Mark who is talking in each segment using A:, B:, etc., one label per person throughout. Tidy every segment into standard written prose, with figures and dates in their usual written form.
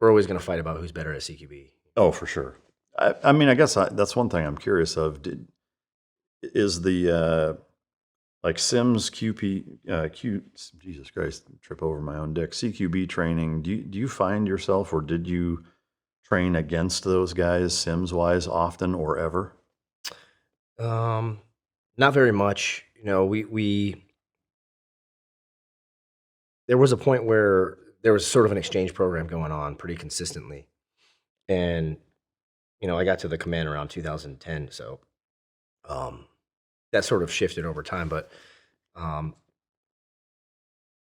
A: we're always going to fight about who's better at CQB.
B: Oh, for sure. I mean, I guess that's one thing I'm curious of. Is the like Sims Jesus Christ, trip over my own dick. CQB training. Do you find yourself, or did you train against those guys Sims wise often or ever?
A: Not very much. You know, we there was a point where there was sort of an exchange program going on pretty consistently, and you know, I got to the command around 2010, so that sort of shifted over time. But um,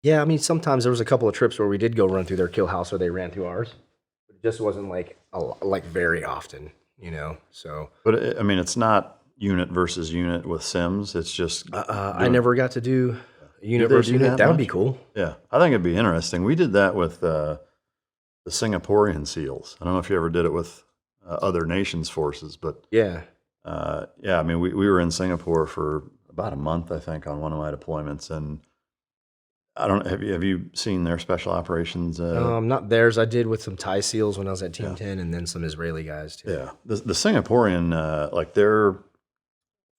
A: yeah, I mean, sometimes there was a couple of trips where we did go run through their kill house, or they ran through ours. But it just wasn't like like very often, you know. So,
B: But I mean, it's not unit versus unit with Sims. It's just
A: I never got to do a unit
B: they
A: versus
B: do
A: unit.
B: that
A: That would be
B: much?
A: cool.
B: Yeah, I think it'd be interesting. We did that with the Singaporean SEALs. I don't know if you ever did it with other nations' forces, but
A: Yeah.
B: yeah, I mean, we were in Singapore for about a month, I think, on one of my deployments, and I don't have you seen their special operations?
A: Not theirs. I did with some Thai SEALs when I was at Team
B: Yeah.
A: 10, and then some Israeli guys too.
B: Yeah, the Singaporean like their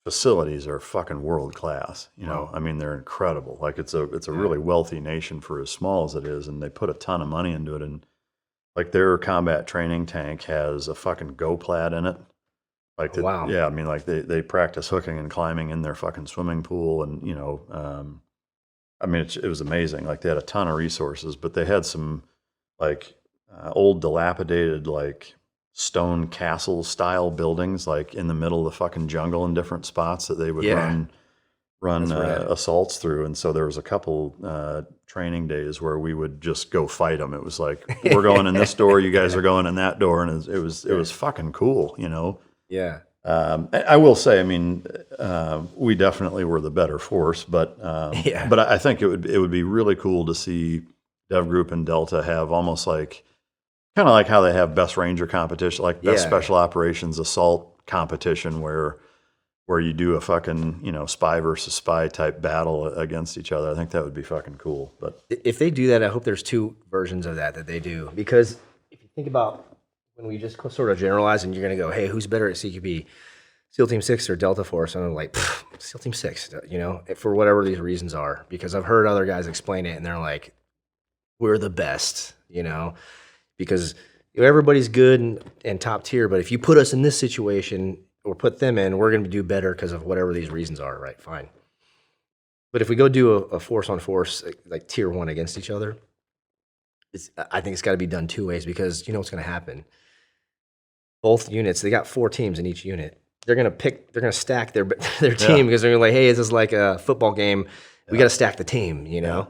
B: facilities are fucking world class. You know, I mean, they're incredible. Like it's a really wealthy nation for as small as it is, and they put a ton of money into it. And like their combat training tank has a fucking GoPlat in it. Like,
A: Wow.
B: yeah, I mean, like they practice hooking and climbing in their fucking swimming pool, and I mean, it was amazing. Like they had a ton of resources, but they had some like old dilapidated like stone castle style buildings, like in the middle of the fucking jungle in different spots that they would
A: Yeah.
B: run
A: That's rad.
B: assaults through. And so there was a couple training days where we would just go fight them. It was like we're going in this door, you guys are going in that door, and it was fucking cool, you know.
A: Yeah.
B: I will say, I mean, we definitely were the better force, but
A: Yeah.
B: but I think it would be really cool to see Dev Group and Delta have almost like kind of like how they have best ranger competition, like best
A: Yeah.
B: special operations assault competition, where you do a fucking spy versus spy type battle against each other. I think that would be fucking cool. But
A: If they do that, I hope there's two versions of that they do. Because if you think about when we just sort of generalize and you're going to go, hey, who's better at CQB? SEAL Team 6 or Delta Force? And I'm like, SEAL Team 6, you know, for whatever these reasons are. Because I've heard other guys explain it and they're like, we're the best, you know, because everybody's good and top tier. But if you put us in this situation or put them in, we're going to do better because of whatever these reasons are, right? Fine. But if we go do a force on force, like tier 1 against each other, I think it's got to be done two ways because you know what's going to happen. Both units, they got 4 teams in each unit. They're going to stack their team because they're going to like, hey, this is like a football game. We got to stack the team, you know,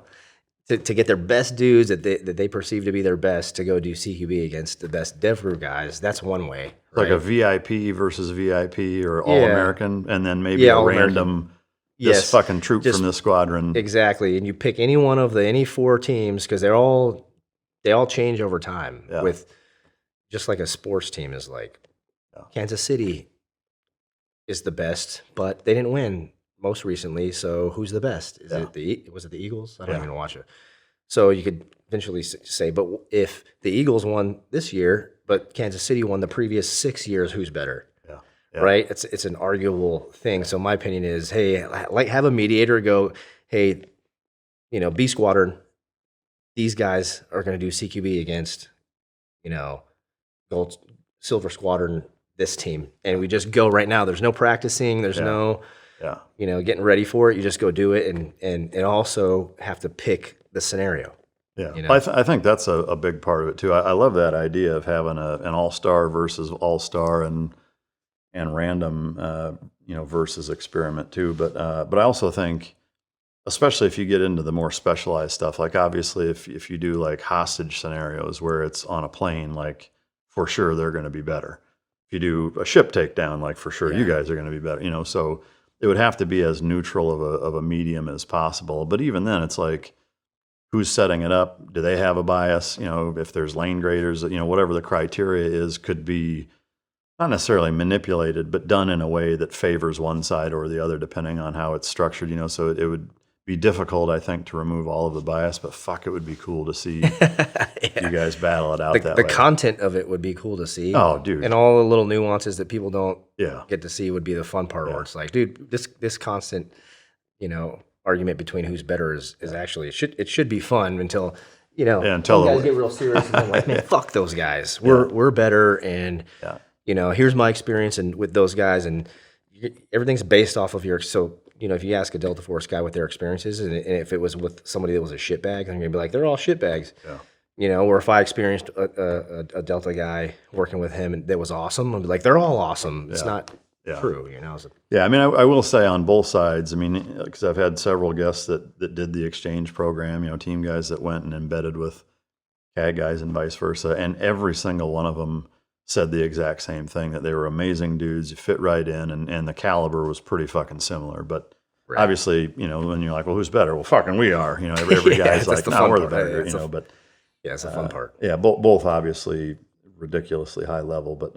A: to get their best dudes that they perceive to be their best to go do CQB against the best dev group guys. That's one way. Right?
B: like a VIP versus VIP or All American, and then maybe a
A: All-American.
B: random this fucking troop from this squadron.
A: Exactly, and you pick any one of any 4 teams because they all change over time. With just like a sports team is like Kansas City is the best, but they didn't win most recently. So who's the best? Was it the Eagles? I don't even watch it. So you could eventually say, but if the Eagles won this year, but Kansas City won the previous 6 years, who's better? Right? It's an arguable thing. So my opinion is, hey, like have a mediator go, hey, you know, B Squadron, these guys are going to do CQB against, you know, Silver Squadron, this team, and we just go right now. There's no practicing. There's no, you know, getting ready for it. You just go do it, and also have to pick the scenario.
B: Yeah,
A: you know?
B: I think that's a big part of it too. I love that idea of having an all-star versus all-star and random, versus experiment too. But I also think, especially if you get into the more specialized stuff, like obviously if you do like hostage scenarios where it's on a plane, like for sure they're going to be better. If you do a ship takedown, like for sure you guys are going to be better. You know, so it would have to be as neutral of a medium as possible. But even then, it's like, who's setting it up? Do they have a bias? You know, if there's lane graders, you know, whatever the criteria is, could be not necessarily manipulated, but done in a way that favors one side or the other, depending on how it's structured. You know, so it would be difficult, I think, to remove all of the bias, but fuck, it would be cool to see you guys battle it out that
A: The
B: way.
A: content of it would be cool to see.
B: Oh, dude.
A: And all the little nuances that people don't
B: Yeah.
A: get to see would be the fun part where it's like, dude, this constant, argument between who's better is actually, it should be fun until,
B: until
A: some guys get real serious and they're like, man, fuck those guys. We're better. And, here's my experience and with those guys, and everything's based off of if you ask a Delta Force guy what their experience is, and if it was with somebody that was a shitbag, then you're going to be like, they're all shitbags. Yeah. Or if I experienced a Delta guy working with him and that was awesome, I'd be like, they're all awesome. It's not true, So,
B: yeah, I mean, I will say on both sides, I mean, because I've had several guests that did the exchange program, team guys that went and embedded with CAG guys and vice versa, and every single one of them said the exact same thing, that they were amazing dudes, you fit right in, and the caliber was pretty fucking similar. But obviously, when you're like, well, who's better? Well, fucking we are. Every guy's like, no, we're the better, but
A: yeah, it's the fun part.
B: Yeah, both obviously ridiculously high level, but